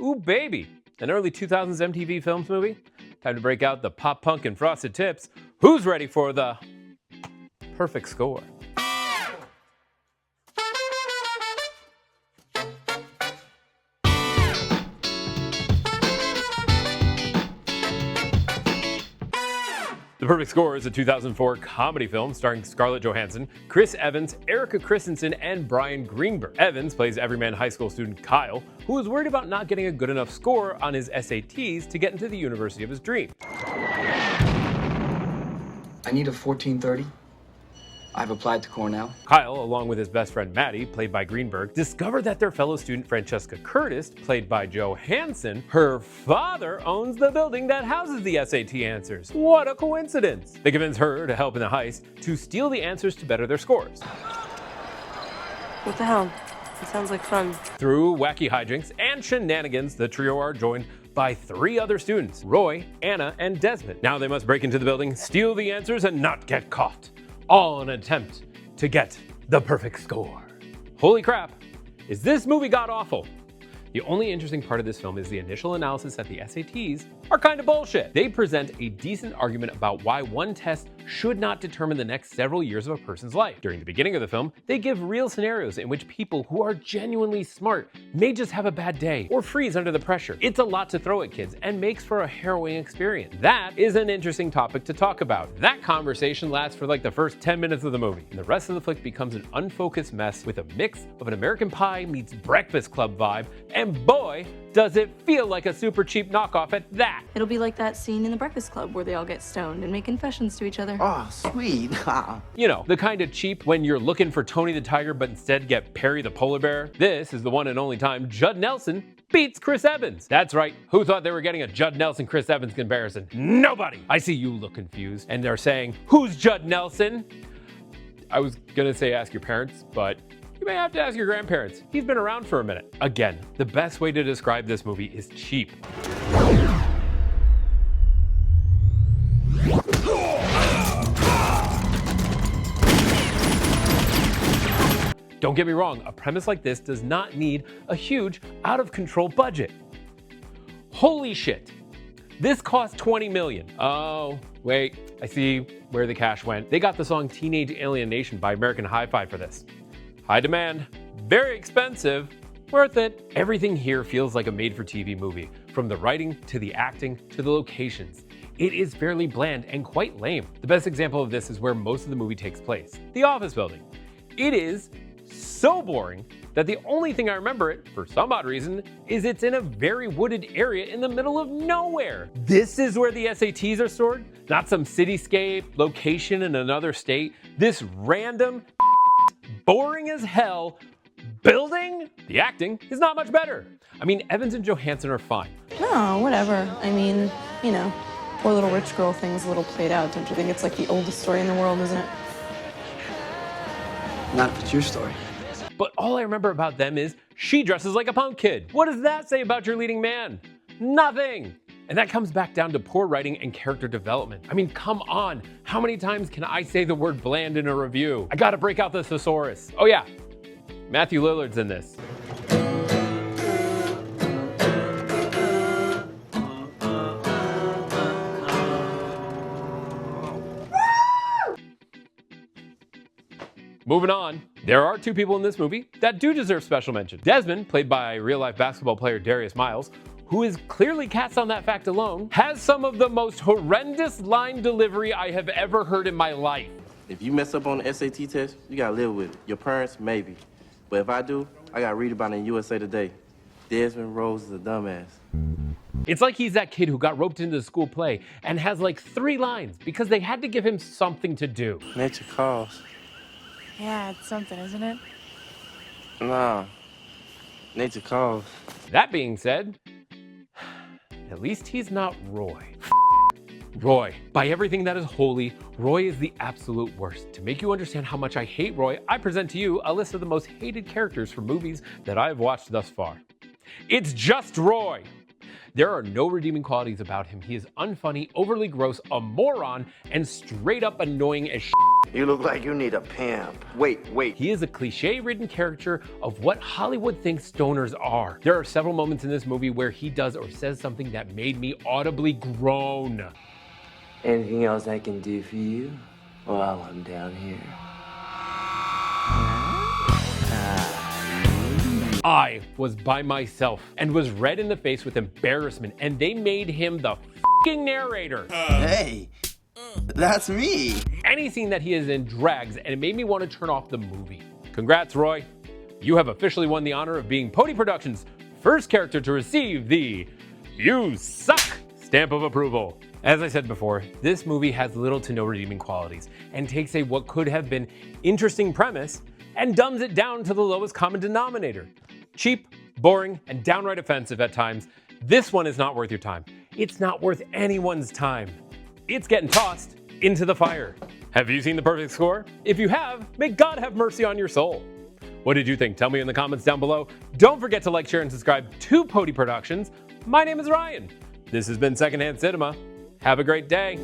Ooh Baby, an early 2000s MTV Films movie. Time to break out the pop punk and frosted tips. Who's ready for the perfect score? The Perfect Score is a 2004 comedy film starring Scarlett Johansson, Chris Evans, Erica Christensen, and Bryan Greenberg. Evans plays everyman high school student Kyle, who is worried about not getting a good enough score on his SATs to get into the university of his dreams. I need a 1430. I've applied to Cornell. Kyle, along with his best friend Maddie, played by Greenberg, discover that their fellow student Francesca Curtis, played by Johansson, her father owns the building that houses the SAT answers. What a coincidence! They convince her to help in the heist to steal the answers to better their scores. What the hell? It sounds like fun. Through wacky hijinks and shenanigans, the trio are joined by 3 other students, Roy, Anna, and Desmond. Now they must break into the building, steal the answers, and not get caught. All in an attempt to get the perfect score. Holy crap, is this movie god-awful? The only interesting part of this film is the initial analysis that the SATs are kind of bullshit. They present a decent argument about why one test should not determine the next several years of a person's life. During the beginning of the film, they give real scenarios in which people who are genuinely smart may just have a bad day or freeze under the pressure. It's a lot to throw at kids and makes for a harrowing experience. That is an interesting topic to talk about. That conversation lasts for like the first 10 minutes of the movie, and the rest of the flick becomes an unfocused mess with a mix of an American Pie meets Breakfast Club vibe, and boy, does it feel like a super cheap knockoff at that. It'll be like that scene in the Breakfast Club where they all get stoned and make confessions to each other. Oh, sweet. You know, the kind of cheap when you're looking for Tony the Tiger but instead get Perry the Polar Bear. This is the one and only time Judd Nelson beats Chris Evans. That's right, who thought they were getting a Judd Nelson-Chris Evans comparison? Nobody! I see you look confused and they're saying, who's Judd Nelson? I was gonna say ask your parents, but you may have to ask your grandparents. He's been around for a minute. Again, the best way to describe this movie is cheap. Don't get me wrong, a premise like this does not need a huge, out-of-control budget. Holy shit, this cost $20 million. Oh, wait, I see where the cash went. They got the song Teenage Alienation by American Hi-Fi for this. High demand, very expensive, worth it. Everything here feels like a made-for-TV movie, from the writing to the acting to the locations. It is fairly bland and quite lame. The best example of this is where most of the movie takes place, the office building. It is so boring that the only thing I remember it, for some odd reason, is it's in a very wooded area in the middle of nowhere. This is where the SATs are stored, not some cityscape, location in another state. This random, boring as hell building? The acting is not much better. I mean, Evans and Johansson are fine. No, whatever. I mean, you know, poor little rich girl thing's a little played out. Don't you think it's like the oldest story in the world, isn't it? Not if it's your story. But all I remember about them is she dresses like a punk kid. What does that say about your leading man? Nothing. And that comes back down to poor writing and character development. I mean, come on. How many times can I say the word bland in a review? I gotta break out the thesaurus. Oh yeah, Matthew Lillard's in this. Moving on, there are 2 people in this movie that do deserve special mention. Desmond, played by real-life basketball player Darius Miles, who is clearly cast on that fact alone, has some of the most horrendous line delivery I have ever heard in my life. If you mess up on the SAT test, you gotta live with it. Your parents, maybe. But if I do, I gotta read about it in USA Today. Desmond Rose is a dumbass. It's like he's that kid who got roped into the school play and has like 3 lines because they had to give him something to do. Nature calls. Yeah, it's something, isn't it? Nah, nature calls. That being said, at least he's not Roy. Roy. By everything that is holy, Roy is the absolute worst. To make you understand how much I hate Roy, I present to you a list of the most hated characters from movies that I have watched thus far. It's just Roy. There are no redeeming qualities about him. He is unfunny, overly gross, a moron, and straight up annoying as shit. You look like you need a pimp. Wait. He is a cliche-ridden caricature of what Hollywood thinks stoners are. There are several moments in this movie where he does or says something that made me audibly groan. Anything else I can do for you while I'm down here? I was by myself and was red in the face with embarrassment, and they made him the f***ing narrator. Hey, that's me. Any scene that he is in drags, and it made me want to turn off the movie. Congrats, Roy. You have officially won the honor of being Pody Productions' first character to receive the "You Suck" stamp of approval. As I said before, this movie has little to no redeeming qualities and takes a what could have been interesting premise and dumbs it down to the lowest common denominator. Cheap, boring, and downright offensive at times, this one is not worth your time. It's not worth anyone's time. It's getting tossed into the fire. Have you seen The Perfect Score? If you have, may God have mercy on your soul. What did you think? Tell me in the comments down below. Don't forget to like, share, and subscribe to Pody Productions. My name is Ryan. This has been Secondhand Cinema. Have a great day.